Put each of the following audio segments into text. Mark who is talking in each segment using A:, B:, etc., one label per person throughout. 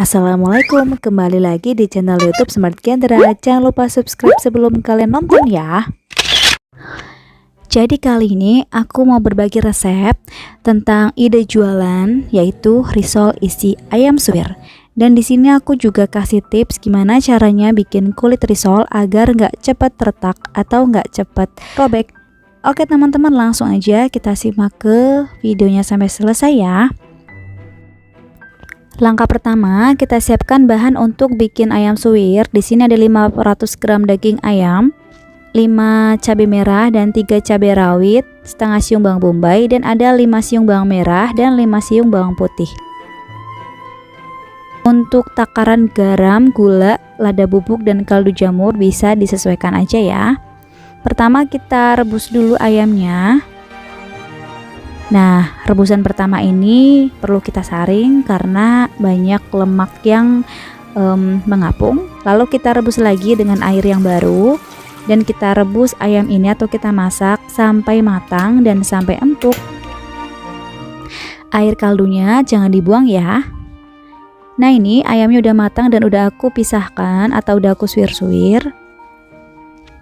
A: Assalamualaikum, kembali lagi di channel YouTube Smart Kendra. Jangan lupa subscribe sebelum kalian nonton ya. Jadi kali ini aku mau berbagi resep tentang ide jualan, yaitu risol isi ayam suwir. Dan di sini aku juga kasih tips gimana caranya bikin kulit risol agar nggak cepat retak atau nggak cepat robek. Oke teman-teman, langsung aja kita simak ke videonya sampai selesai ya. Langkah pertama, kita siapkan bahan untuk bikin ayam suwir. Di sini ada 500 gram daging ayam, 5 cabai merah dan 3 cabai rawit, setengah siung bawang bombay, dan ada 5 siung bawang merah dan 5 siung bawang putih. Untuk takaran garam, gula, lada bubuk, dan kaldu jamur bisa disesuaikan aja ya. Pertama kita rebus dulu ayamnya. Nah, rebusan pertama ini perlu kita saring karena banyak lemak yang mengapung. Lalu kita rebus lagi dengan air yang baru dan kita rebus ayam ini atau kita masak sampai matang dan sampai empuk. Air kaldunya jangan dibuang ya. Nah, ini ayamnya udah matang dan udah aku pisahkan atau udah aku suwir-suwir.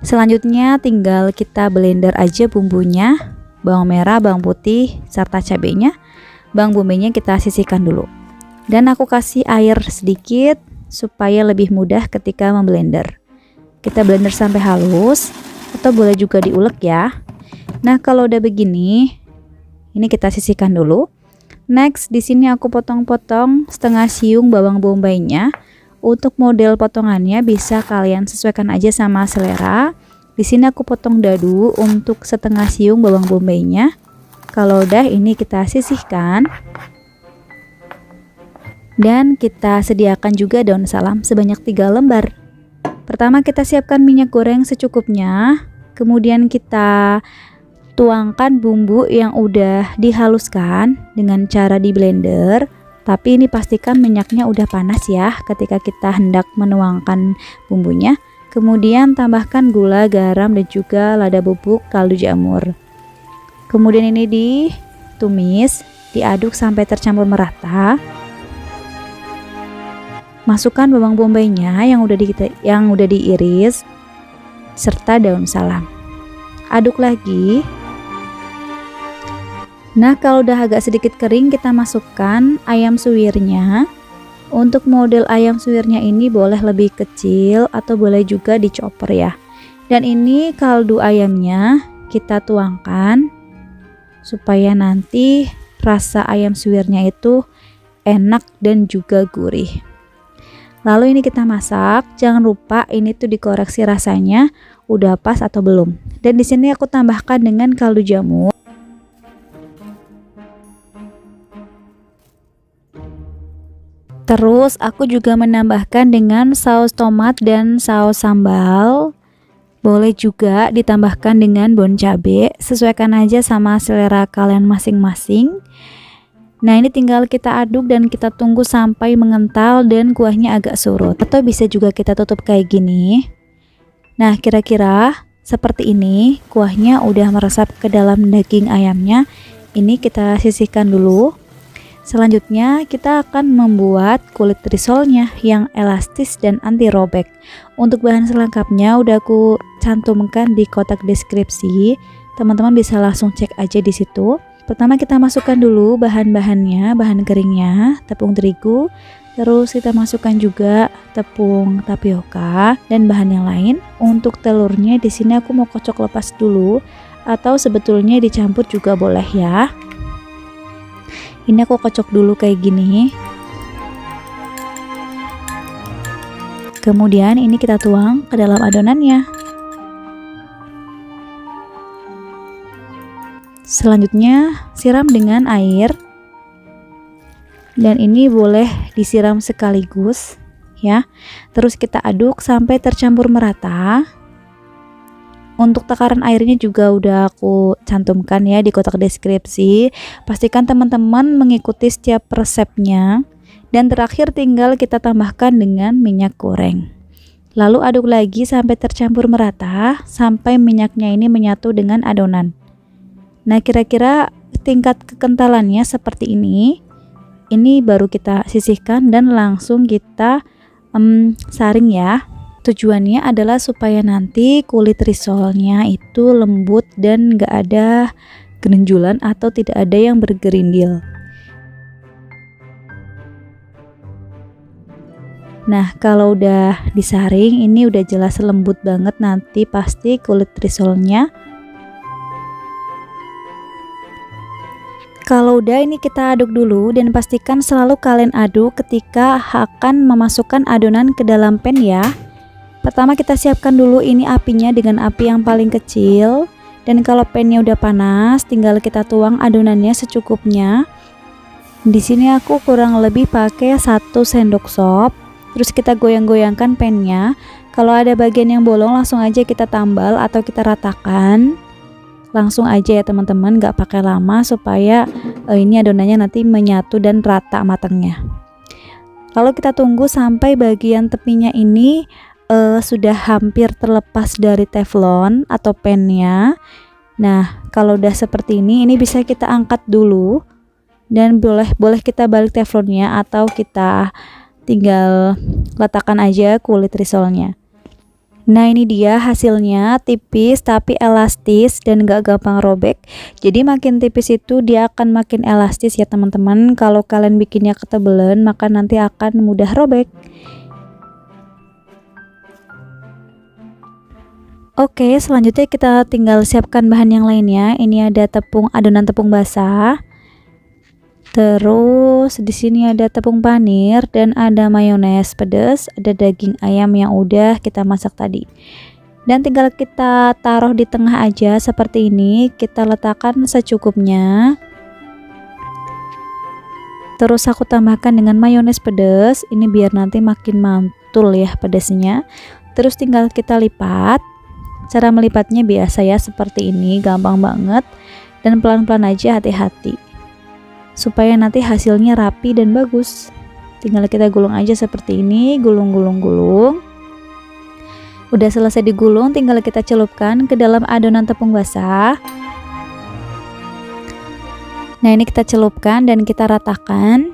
A: Selanjutnya tinggal kita blender aja bumbunya. Bawang merah, bawang putih, serta cabenya. Bawang bombay-nya kita sisihkan dulu. Dan aku kasih air sedikit supaya lebih mudah ketika memblender. Kita blender sampai halus atau boleh juga diulek ya. Nah, kalau udah begini, ini kita sisihkan dulu. Next, di sini aku potong-potong setengah siung bawang bombay-nya. Untuk model potongannya bisa kalian sesuaikan aja sama selera. Di sini aku potong dadu untuk setengah siung bawang bombay-nya. Kalau udah, ini kita sisihkan. Dan kita sediakan juga daun salam sebanyak 3 lembar. Pertama kita siapkan minyak goreng secukupnya. Kemudian kita tuangkan bumbu yang udah dihaluskan dengan cara di blender. Tapi ini pastikan minyaknya udah panas ya ketika kita hendak menuangkan bumbunya. Kemudian tambahkan gula, garam, dan juga lada bubuk, kaldu jamur. Kemudian ini ditumis, diaduk sampai tercampur merata. Masukkan bawang bombaynya yang udah diiris serta daun salam. Aduk lagi. Nah, kalau udah agak sedikit kering, kita masukkan ayam suwirnya. Untuk model ayam suwirnya ini boleh lebih kecil atau boleh juga dicoper ya. Dan ini kaldu ayamnya kita tuangkan supaya nanti rasa ayam suwirnya itu enak dan juga gurih. Lalu ini kita masak, jangan lupa ini tuh dikoreksi rasanya udah pas atau belum. Dan di sini aku tambahkan dengan kaldu jamur. Terus aku juga menambahkan dengan saus tomat dan saus sambal. Boleh juga ditambahkan dengan bon cabe, sesuaikan aja sama selera kalian masing-masing. Nah, ini tinggal kita aduk dan kita tunggu sampai mengental dan kuahnya agak surut. Atau bisa juga kita tutup kayak gini. Nah, kira-kira seperti ini, kuahnya udah meresap ke dalam daging ayamnya. Ini kita sisihkan dulu. Selanjutnya kita akan membuat kulit risolnya yang elastis dan anti robek. Untuk bahan selengkapnya udah aku cantumkan di kotak deskripsi. Teman-teman bisa langsung cek aja di situ. Pertama kita masukkan dulu bahan-bahannya, bahan keringnya, tepung terigu, terus kita masukkan juga tepung tapioka dan bahan yang lain. Untuk telurnya di sini aku mau kocok lepas dulu atau sebetulnya dicampur juga boleh ya. Ini aku kocok dulu kayak gini. Kemudian ini kita tuang ke dalam adonannya. Selanjutnya siram dengan air. Dan ini boleh disiram sekaligus ya. Terus kita aduk sampai tercampur merata. Untuk takaran airnya juga udah aku cantumkan ya di kotak deskripsi. Pastikan teman-teman mengikuti setiap resepnya. Dan terakhir tinggal kita tambahkan dengan minyak goreng. Lalu aduk lagi sampai tercampur merata, sampai minyaknya ini menyatu dengan adonan. Nah, kira-kira tingkat kekentalannya seperti ini. ini baru kita sisihkan dan langsung kita saring ya. Tujuannya adalah supaya nanti kulit risolnya itu lembut dan gak ada gerenjulan atau tidak ada yang bergerindil. Nah, kalau udah disaring ini udah jelas lembut banget nanti pasti kulit risolnya. Kalau udah ini kita aduk dulu dan pastikan selalu kalian aduk ketika akan memasukkan adonan ke dalam pan ya. Pertama kita siapkan dulu ini apinya dengan api yang paling kecil, dan kalau pannya udah panas tinggal kita tuang adonannya secukupnya. Di sini aku kurang lebih pakai 1 sendok sop. Terus kita goyang-goyangkan pannya. Kalau ada bagian yang bolong langsung aja kita tambal atau kita ratakan. Langsung aja ya teman-teman, gak pakai lama supaya ini adonannya nanti menyatu dan rata matangnya. Lalu kita tunggu sampai bagian tepinya ini sudah hampir terlepas dari teflon atau pannya. Nah, kalau udah seperti ini bisa kita angkat dulu dan boleh kita balik teflonnya atau kita tinggal letakkan aja kulit risolnya. Nah, ini dia hasilnya, tipis tapi elastis dan gak gampang robek. Jadi makin tipis itu dia akan makin elastis ya teman-teman. Kalau kalian bikinnya ketebelan maka nanti akan mudah robek. Oke, selanjutnya kita tinggal siapkan bahan yang lainnya. Ini ada adonan tepung basah. Terus di sini ada tepung panir dan ada mayones pedas, ada daging ayam yang udah kita masak tadi. Dan tinggal kita taruh di tengah aja seperti ini, kita letakkan secukupnya. Terus aku tambahkan dengan mayones pedas, ini biar nanti makin mantul ya pedasnya. Terus tinggal kita lipat. Cara melipatnya biasa ya seperti ini, gampang banget dan pelan-pelan aja, hati-hati. Supaya nanti hasilnya rapi dan bagus. Tinggal kita gulung aja seperti ini, gulung. Udah selesai digulung, tinggal kita celupkan ke dalam adonan tepung basah. Nah, ini kita celupkan dan kita ratakan.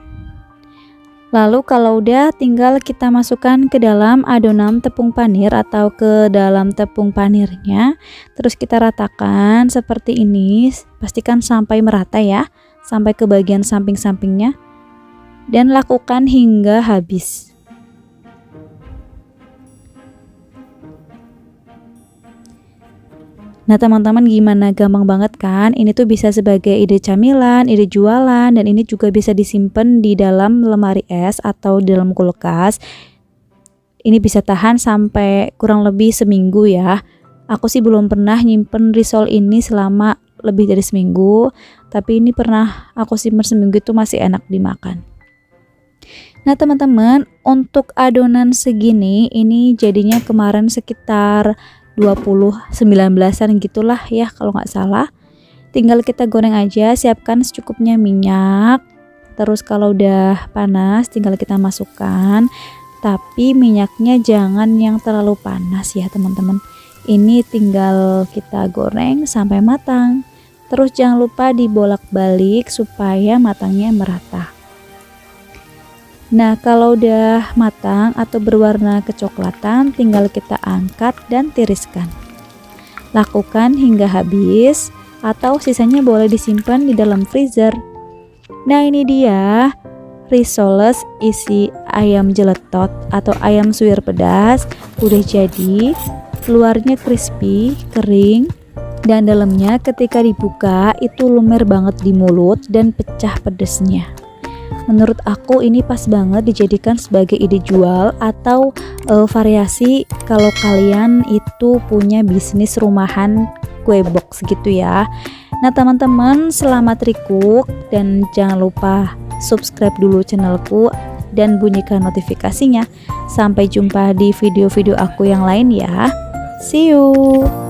A: Lalu kalau udah tinggal kita masukkan ke dalam adonan tepung panir atau ke dalam tepung panirnya. Terus kita ratakan seperti ini, pastikan sampai merata ya, sampai ke bagian samping-sampingnya, dan lakukan hingga habis. Nah teman-teman, gimana, gampang banget kan? Ini tuh bisa sebagai ide camilan, ide jualan, dan ini juga bisa disimpan di dalam lemari es atau di dalam kulkas. Ini bisa tahan sampai kurang lebih seminggu ya. Aku sih belum pernah nyimpen risol ini selama lebih dari seminggu, tapi ini pernah aku simpan seminggu, itu masih enak dimakan. Nah teman-teman, untuk adonan segini ini jadinya kemarin sekitar 20-19an gitulah ya kalau nggak salah. Tinggal kita goreng aja, siapkan secukupnya minyak. Terus kalau udah panas tinggal kita masukkan, tapi minyaknya jangan yang terlalu panas ya teman-teman. Ini tinggal kita goreng sampai matang. Terus jangan lupa dibolak-balik supaya matangnya merata. Nah, kalau udah matang atau berwarna kecoklatan, tinggal kita angkat dan tiriskan. Lakukan hingga habis atau sisanya boleh disimpan di dalam freezer. Nah, ini dia risoles isi ayam jeletot atau ayam suwir pedas. Udah jadi, luarnya crispy, kering, dan dalamnya ketika dibuka itu lumer banget di mulut dan pecah pedesnya. Menurut aku ini pas banget dijadikan sebagai ide jual atau variasi kalau kalian itu punya bisnis rumahan kue box gitu ya. Nah teman-teman, selamat recook dan jangan lupa subscribe dulu channelku dan bunyikan notifikasinya. Sampai jumpa di video-video aku yang lain ya. See you.